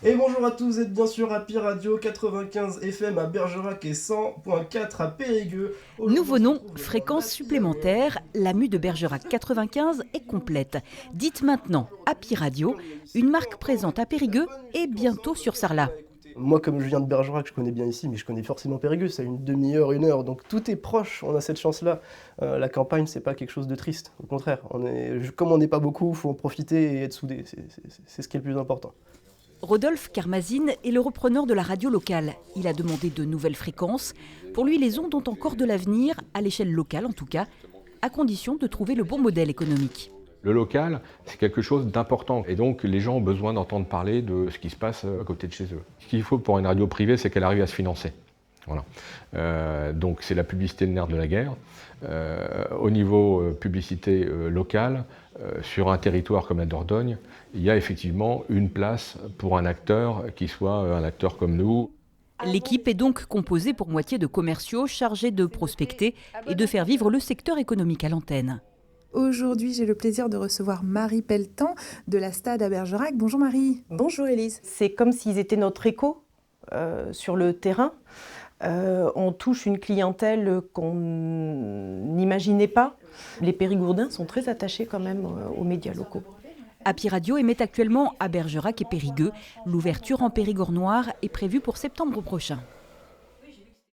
Et bonjour à tous, vous êtes bien sûr Happy Radio 95 FM à Bergerac et 100.4 à Périgueux. Nouveau Aujourd'hui, on se nom, retrouve dans fréquence l'Happy Hour. supplémentaire, la mue de Bergerac 95 est complète. Dites maintenant Happy Radio, une marque présente à Périgueux et bientôt sur Sarlat. Moi, comme je viens de Bergerac, je connais bien ici, mais je connais forcément Périgueux, c'est une demi-heure, une heure, donc tout est proche, on a cette chance-là. La campagne, c'est pas quelque chose de triste, au contraire. Comme on n'est pas beaucoup, il faut en profiter et être soudés, c'est ce qui est le plus important. Rodolphe Carmazine est le repreneur de la radio locale. Il a demandé de nouvelles fréquences. Pour lui, les ondes ont encore de l'avenir, à l'échelle locale en tout cas, à condition de trouver le bon modèle économique. Le local, c'est quelque chose d'important et donc les gens ont besoin d'entendre parler de ce qui se passe à côté de chez eux. Ce qu'il faut pour une radio privée, c'est qu'elle arrive à se financer. Voilà. Donc c'est la publicité le nerf de la guerre. Au niveau publicité locale, sur un territoire comme la Dordogne, il y a effectivement une place pour un acteur qui soit un acteur comme nous. L'équipe est donc composée pour moitié de commerciaux chargés de prospecter et de faire vivre le secteur économique à l'antenne. Aujourd'hui, j'ai le plaisir de recevoir Marie Pelletan de la Stade à Bergerac. Bonjour Marie. Bonjour Élise. C'est comme s'ils étaient notre écho sur le terrain. On touche une clientèle qu'on n'imaginait pas. Les Périgourdins sont très attachés quand même aux médias locaux. Happy Radio émet actuellement à Bergerac et Périgueux. L'ouverture en Périgord noir est prévue pour septembre prochain.